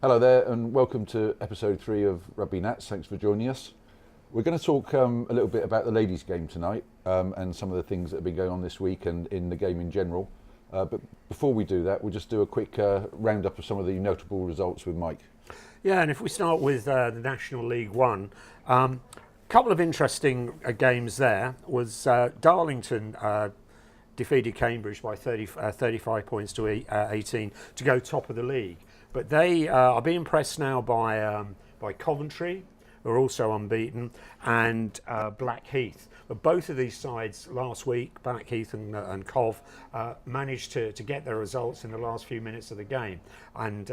Hello there and welcome to episode 3 of Rugby Nats. Thanks for joining us. We're going to talk a little bit about the ladies' game tonight and some of the things that have been going on this week and in the game in general. But before we do that, we'll just do a quick roundup of some of the notable results with Mike. Yeah, and if we start with the National League One, a couple of interesting games there was Darlington defeated Cambridge by 35 points to 18 to go top of the league. But they are being pressed now by Coventry, who are also unbeaten, and Blackheath. But both of these sides last week, Blackheath and Cov, managed to get their results in the last few minutes of the game, and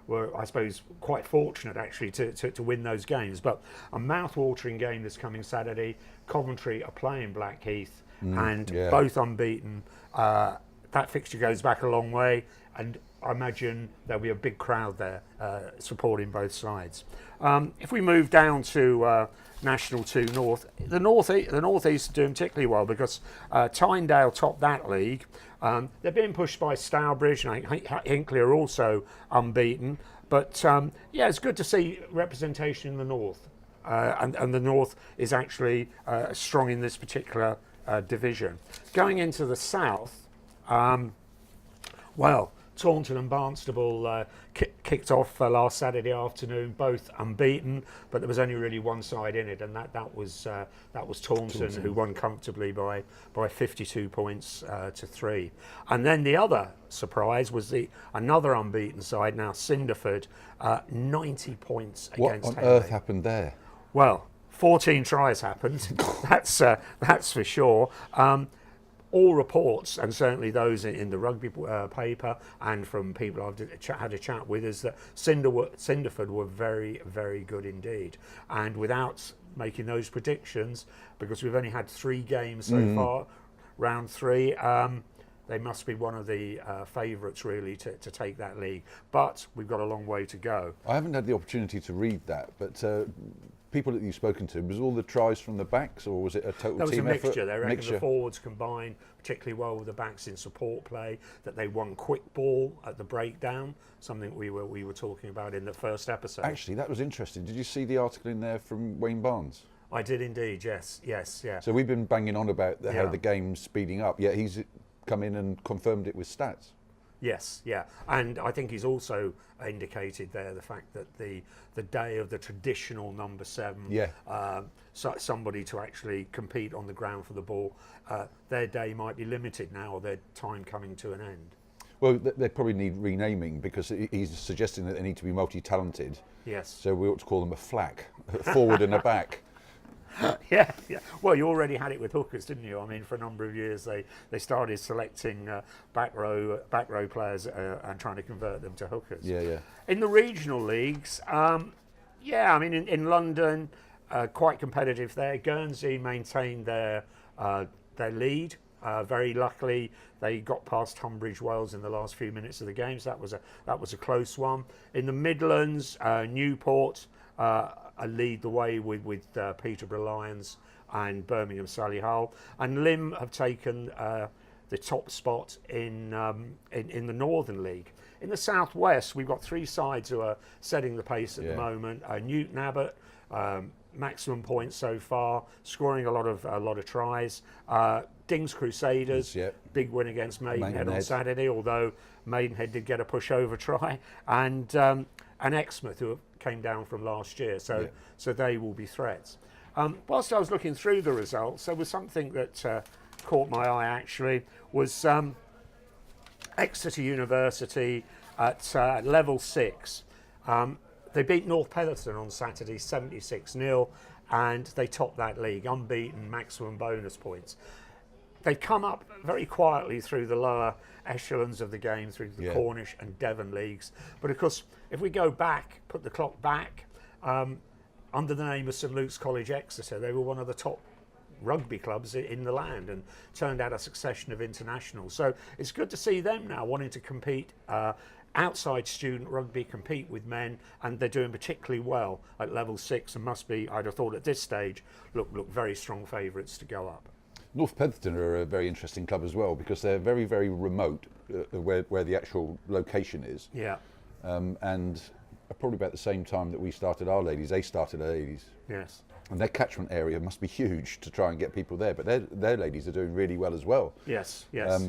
were, I suppose, quite fortunate actually to win those games. But a mouth-watering game this coming Saturday. Coventry are playing Blackheath, and both unbeaten. That fixture goes back a long way, and I imagine there'll be a big crowd there supporting both sides. If we move down to National 2 North, the North East are doing particularly well because Tynedale topped that league. They're being pushed by Stourbridge, and Hinckley are also unbeaten. But yeah, it's good to see representation in the North, and the North is actually strong in this particular division. Going into the South, well, Taunton and Barnstable kicked off last Saturday afternoon, both unbeaten, but there was only really one side in it, and that was Taunton, who won comfortably by 52 points to 3. And then the other surprise was another unbeaten side, now Cinderford, 90 points against What on Tynedale. earth happened there? Well, 14 tries happened. That's for sure. All reports, and certainly those in the rugby paper and from people I've had a chat with, is that Cinderford were very, very good indeed. And without making those predictions, because we've only had 3 games so far, round 3, they must be one of the favourites really to take that league. But we've got a long way to go. I haven't had the opportunity to read that, but people that you've spoken to, was all the tries from the backs, or was it a total team effort? That was a mixture. They reckon the forwards combined particularly well with the backs in support play, that they won quick ball at the breakdown, something we were talking about in the first episode. Actually, that was interesting. Did you see the article in there from Wayne Barnes? I did indeed, yes. So we've been banging on about how the game's speeding up, yet he's come in and confirmed it with stats. Yes, yeah, and I think he's also indicated there the fact that the day of the traditional number 7, somebody to actually compete on the ground for the ball, their day might be limited now, or their time coming to an end. Well, they probably need renaming, because he's suggesting that they need to be multi-talented. Yes. So we ought to call them a flack, a forward and a back. Yeah. Well, you already had it with hookers, didn't you? I mean, for a number of years, they started selecting back row players and trying to convert them to hookers. Yeah. In the regional leagues, I mean, in London, quite competitive there. Guernsey maintained their lead. Very luckily, they got past Tunbridge Wells in the last few minutes of the game, so that was a close one. In the Midlands, Newport lead the way with Peterborough Lions and Birmingham Solihull, and Lim have taken the top spot in the Northern League. In the Southwest, we've got 3 sides who are setting the pace at the moment. Newton Abbot, maximum points so far, scoring a lot of tries. Dings Crusaders, big win against Maidenhead on Saturday, although Maidenhead did get a pushover try, and Exmouth, who came down from last year, so they will be threats. Whilst I was looking through the results, there was something that caught my eye actually, was Exeter University at level 6. They beat North Petherton on Saturday 76-0, and they topped that league, unbeaten, maximum bonus points. They come up very quietly through the lower echelons of the game, through the Cornish and Devon leagues. But of course, if we go back, put the clock back, under the name of St Luke's College Exeter, they were one of the top rugby clubs in the land and turned out a succession of internationals. So it's good to see them now wanting to compete outside student rugby, compete with men, and they're doing particularly well at level 6 and must be, I'd have thought at this stage, look very strong favourites to go up. North Petherton are a very interesting club as well, because they're very, very remote where the actual location is. Yeah. And probably about the same time that we started our ladies. They started their ladies. Yes. And their catchment area must be huge to try and get people there. But their ladies are doing really well as well. Yes, yes.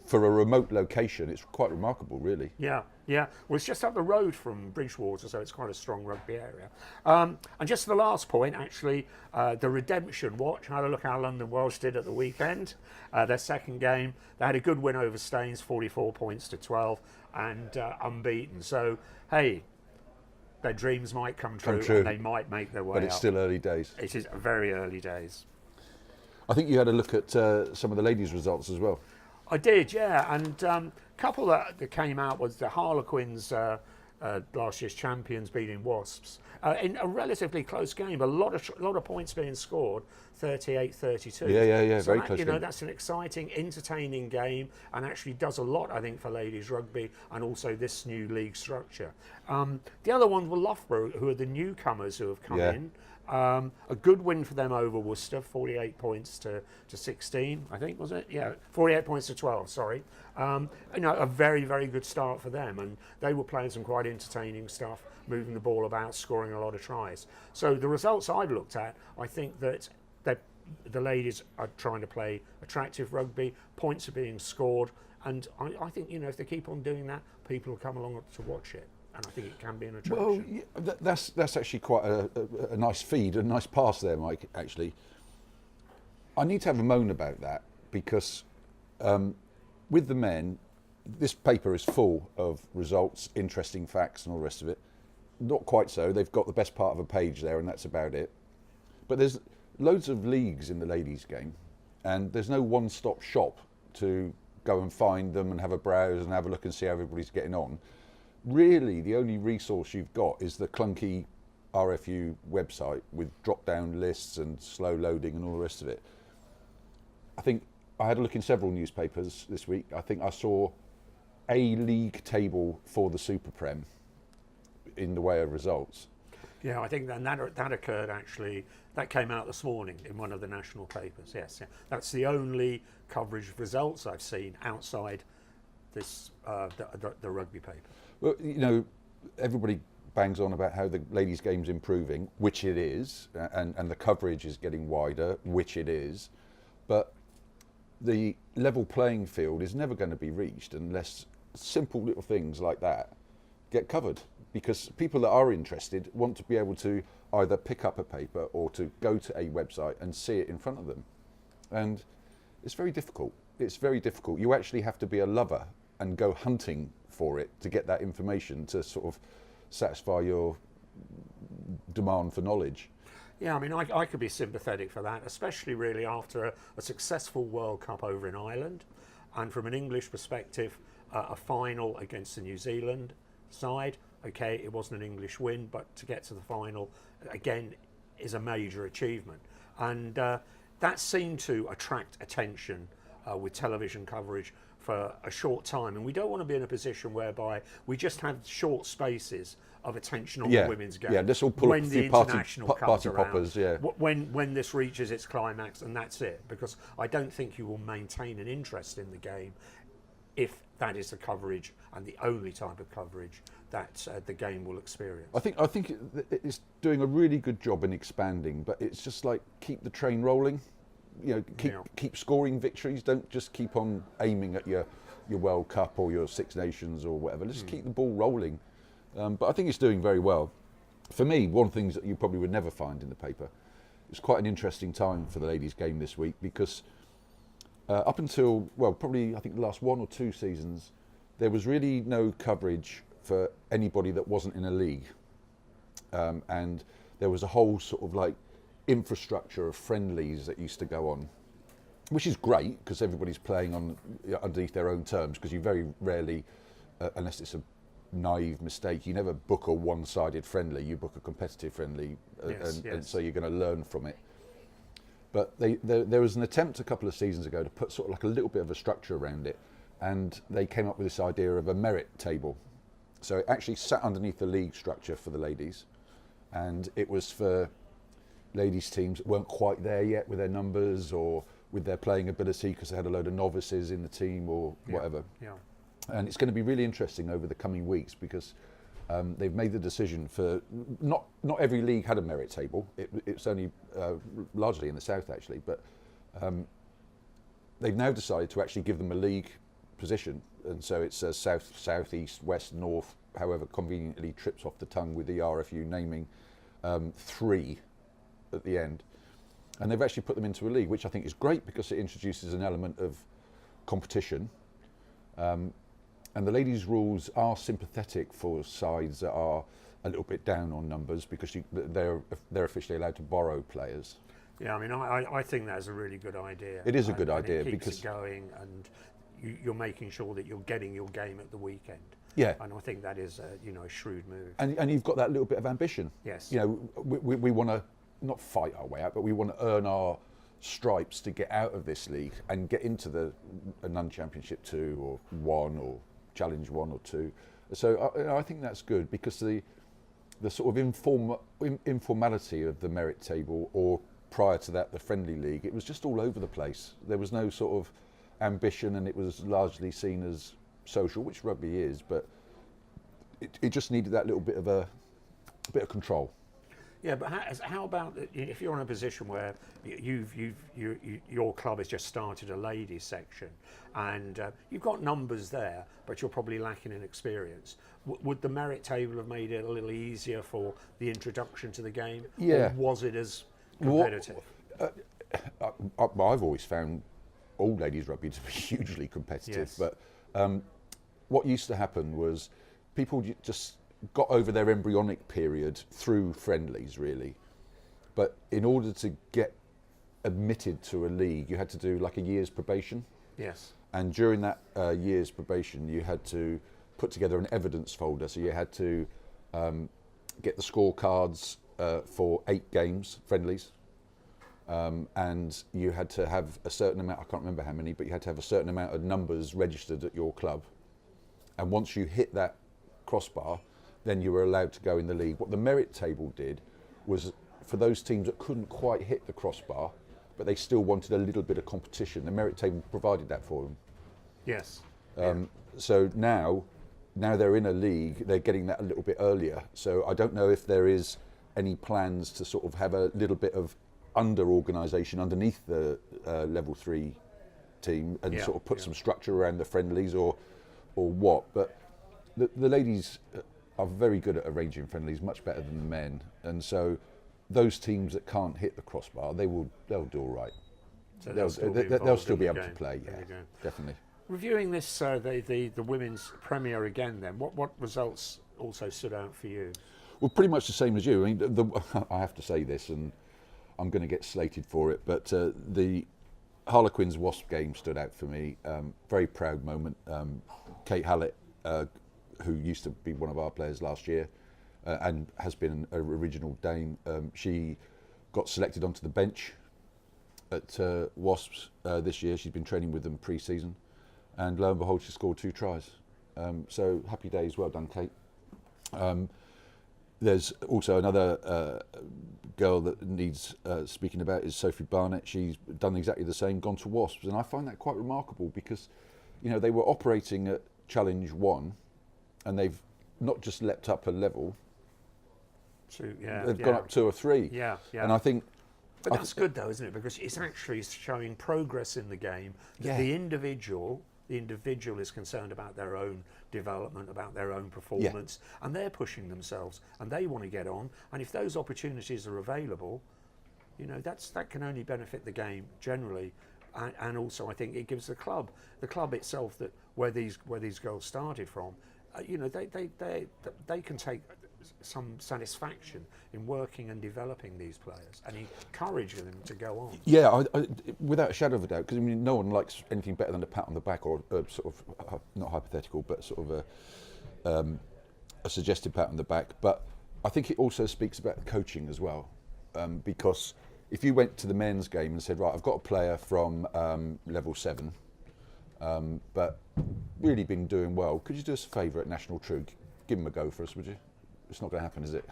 For a remote location, it's quite remarkable, really. Yeah, yeah. Well, it's just up the road from Bridgewater, so it's quite a strong rugby area. And just the last point, actually, the Redemption Watch. Had a look how London Welsh did at the weekend. Their second game, they had a good win over Staines, 44 points to 12, and unbeaten. So, hey, their dreams might come true, and they might make their way But it's up. still early days. It is very early days. I think you had a look at some of the ladies' results as well. I did, yeah. And a couple that came out was the Harlequins, last year's champions, beating Wasps in a relatively close game. A lot of points being scored, 38-32. Yeah. So Very that, close. that's an exciting, entertaining game, and actually does a lot, I think, for ladies rugby and also this new league structure. The other ones were Loughborough, who are the newcomers who have come in. A good win for them over Worcester, 48 points to 16, I think, was it? Yeah, 48 points to 12, sorry. A very, very good start for them, and they were playing some quite entertaining stuff, moving the ball about, scoring a lot of tries. So the results I've looked at, I think that the ladies are trying to play attractive rugby, points are being scored, and I think, if they keep on doing that, people will come along to watch it. And I think it can be an attraction. Well, that's actually quite a nice feed, a nice pass there, Mike, actually. I need to have a moan about that because with the men, this paper is full of results, interesting facts and all the rest of it. Not quite so. They've got the best part of a page there and that's about it. But there's loads of leagues in the ladies' game and there's no one-stop shop to go and find them and have a browse and have a look and see how everybody's getting on. Really, the only resource you've got is the clunky RFU website with drop-down lists and slow loading and all the rest of it. I think I had a look in several newspapers this week. I think I saw a league table for the Super Prem in the way of results. Yeah, I think that occurred actually. That came out this morning in one of the national papers. Yes, yeah. That's the only coverage of results I've seen outside this the rugby paper. Well, everybody bangs on about how the ladies' game's improving, which it is, and the coverage is getting wider, which it is, but the level playing field is never going to be reached unless simple little things like that get covered, because people that are interested want to be able to either pick up a paper or to go to a website and see it in front of them, and it's very difficult. It's very difficult. You actually have to be a lover and go hunting for it to get that information to sort of satisfy your demand for knowledge. Yeah, I mean, I could be sympathetic for that, especially really after a successful World Cup over in Ireland, and from an English perspective, a final against the New Zealand side. Okay, it wasn't an English win, but to get to the final, again, is a major achievement. And that seemed to attract attention with television coverage for a short time, and we don't want to be in a position whereby we just have short spaces of attention on the women's game. Yeah, this will pull when up a the few international comes party around, poppers. Yeah, when this reaches its climax, and that's it. Because I don't think you will maintain an interest in the game if that is the coverage and the only type of coverage that the game will experience. I think it's doing a really good job in expanding, but it's just like keep the train rolling. Keep scoring victories. Don't just keep on aiming at your World Cup or your Six Nations or whatever. Just keep the ball rolling. But I think it's doing very well. For me, one of the things that you probably would never find in the paper, it's quite an interesting time for the ladies' game this week because up until, probably I think the last 1 or 2 seasons, there was really no coverage for anybody that wasn't in a league. And there was a whole sort of like infrastructure of friendlies that used to go on, which is great because everybody's playing on underneath their own terms, because you very rarely, unless it's a naive mistake, you never book a one-sided friendly, you book a competitive friendly, and so you're going to learn from it. But there was an attempt a couple of seasons ago to put sort of like a little bit of a structure around it, and they came up with this idea of a merit table. So it actually sat underneath the league structure for the ladies, and it was for ladies teams that weren't quite there yet with their numbers or with their playing ability because they had a load of novices in the team or whatever. Yeah. And it's going to be really interesting over the coming weeks because they've made the decision for not every league had a merit table. It's only largely in the south actually, but they've now decided to actually give them a league position, and so it's south, south, east, west, north, however conveniently trips off the tongue with the RFU naming 3 at the end, and they've actually put them into a league, which I think is great because it introduces an element of competition. And the ladies' rules are sympathetic for sides that are a little bit down on numbers because they're officially allowed to borrow players. Yeah, I mean, I think that's a really good idea. It is a good idea it keeps because it going, and you're making sure that you're getting your game at the weekend. Yeah, and I think that is a shrewd move. And you've got that little bit of ambition. Yes. You know, we want to not fight our way out, but we want to earn our stripes to get out of this league and get into a non-championship 2 or 1 or challenge 1 or 2. So I think that's good because the sort of informality of the merit table, or prior to that the friendly league, it was just all over the place. There was no sort of ambition, and it was largely seen as social, which rugby is, but it just needed that little bit of control. Yeah, but how about if you're in a position where your club has just started a ladies section, and you've got numbers there, but you're probably lacking in experience? Would the merit table have made it a little easier for the introduction to the game? Yeah. Or was it as competitive? I've always found all ladies rugby to be hugely competitive, Yes. but what used to happen was people just got over their embryonic period through friendlies, really. But in order to get admitted to a league, you had to do like a year's probation. Yes. And during that year's probation, you had to put together an evidence folder. So you had to get the scorecards for 8 games, friendlies. And you had to have a certain amount, I can't remember how many, but you had to have a certain amount of numbers registered at your club. And once you hit that crossbar, then you were allowed to go in the league. What the merit table did was, for those teams that couldn't quite hit the crossbar, but they still wanted a little bit of competition, the merit table provided that for them. Yes. So now they're in a league, they're getting that a little bit earlier. So I don't know if there is any plans to sort of have a little bit of under-organisation underneath the level 3 team and sort of put some structure around the friendlies or what. But the ladies are very good at arranging friendlies, much better than the men, and so those teams that can't hit the crossbar, they'll do all right. So they'll still be able to play. Yeah, definitely. Reviewing this, the women's Premier again, then what results also stood out for you? Well, pretty much the same as you. I mean, I have to say this, and I'm going to get slated for it, but the Harlequins Wasp game stood out for me. Very proud moment. Kate Hallett, who used to be one of our players last year and has been an original Dane, she got selected onto the bench at Wasps this year. She's been training with them pre-season, and lo and behold, she scored 2 tries. So happy days, well done, Kate. There's also another girl that needs speaking about is Sophie Barnett. She's done exactly the same, gone to Wasps, and I find that quite remarkable because, you know, they were operating at Challenge 1, and they've not just leapt up a level. They've gone up 2 or 3. Yeah. And I think. But that's good though, isn't it? Because it's actually showing progress in the game. That the individual is concerned about their own development, about their own performance, and they're pushing themselves, and they want to get on. And if those opportunities are available, you know, that can only benefit the game generally. And also, I think it gives the club itself, that where these girls started from, you know, they can take some satisfaction in working and developing these players and encouraging them to go on. Yeah, I, without a shadow of a doubt, because I mean, no one likes anything better than a pat on the back, or sort of not hypothetical, but sort of a suggested pat on the back. But I think it also speaks about the coaching as well, because if you went to the men's game and said, right, I've got a player from level 7, but really been doing well, could you do us a favour at National True? Give him a go for us, would you? It's not going to happen, is it?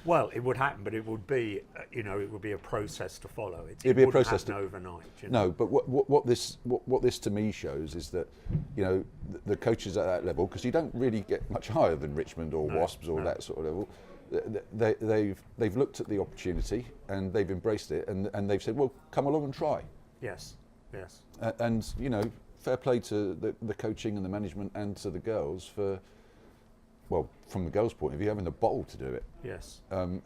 Well, it would happen, but it would be, it would be a process to follow. It'd be a process to overnight. No, but what this to me shows is that, the coaches at that level, because you don't really get much higher than Richmond or Wasps or that sort of level. They've looked at the opportunity and they've embraced it, and they've said, well, come along and try. Yes. And fair play to the coaching and the management and to the girls for. Well, from the girls' point of view, having the bottle to do it. Yes. And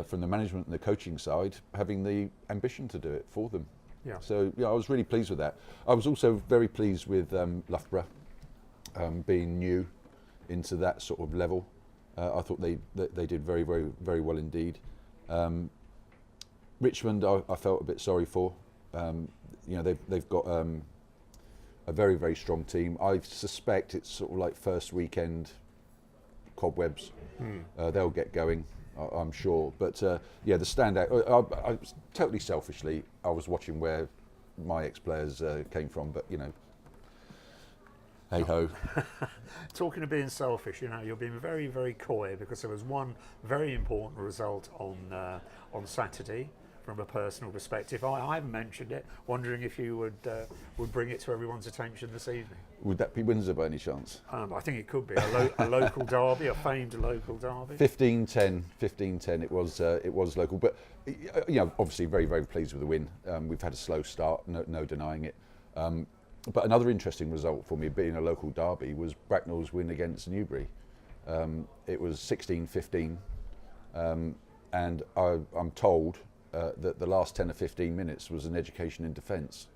from the management and the coaching side, having the ambition to do it for them. Yeah. So I was really pleased with that. I was also very pleased with Loughborough being new into that sort of level. I thought they did very, very, very well indeed. Richmond, I felt a bit sorry for. They've got a very, very strong team. I suspect it's sort of like first weekend cobwebs. They'll get going, I'm sure. But the standout, I totally selfishly, I was watching where my ex-players came from, but hey ho. Talking of being selfish, you're being very, very coy, because there was one very important result on Saturday. From a personal perspective, I haven't mentioned it. Wondering if you would bring it to everyone's attention this evening. Would that be Windsor by any chance? I think it could be a local derby, a famed local derby. 15-10. It was local, but obviously very, very pleased with the win. We've had a slow start, no denying it. But another interesting result for me, being a local derby, was Bracknell's win against Newbury. It was 16-15, and I'm told. That the last 10 or 15 minutes was an education in defence,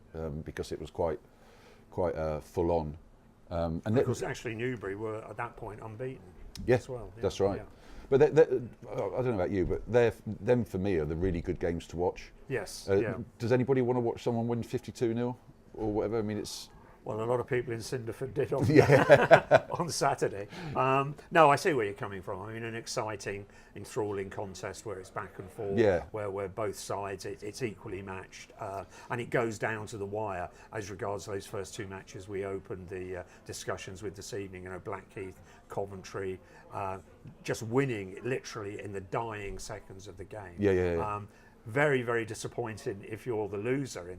because it was quite full on. And because actually Newbury were at that point unbeaten. Yes, as well. Yeah, that's right. Yeah. But I don't know about you, but them for me are the really good games to watch. Yes. Does anybody want to watch someone win 52-0 or whatever? I mean, it's. Well, a lot of people in Cinderford did on, Yeah. on Saturday. No, I see where you're coming from. I mean, an exciting, enthralling contest where it's back and forth, Yeah. where both sides, it's equally matched. And it goes down to the wire as regards those first two matches. We opened the discussions with this evening, Blackheath, Coventry, just winning literally in the dying seconds of the game. Yeah. Very, very disappointing if you're the loser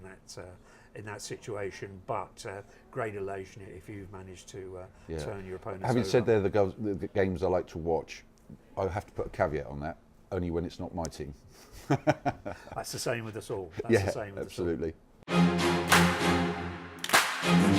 in that situation, but great elation if you've managed to turn your opponents Having over. said they're the games I like to watch, I have to put a caveat on that, only when it's not my team. That's the same with us all. That's the same with absolutely. us all.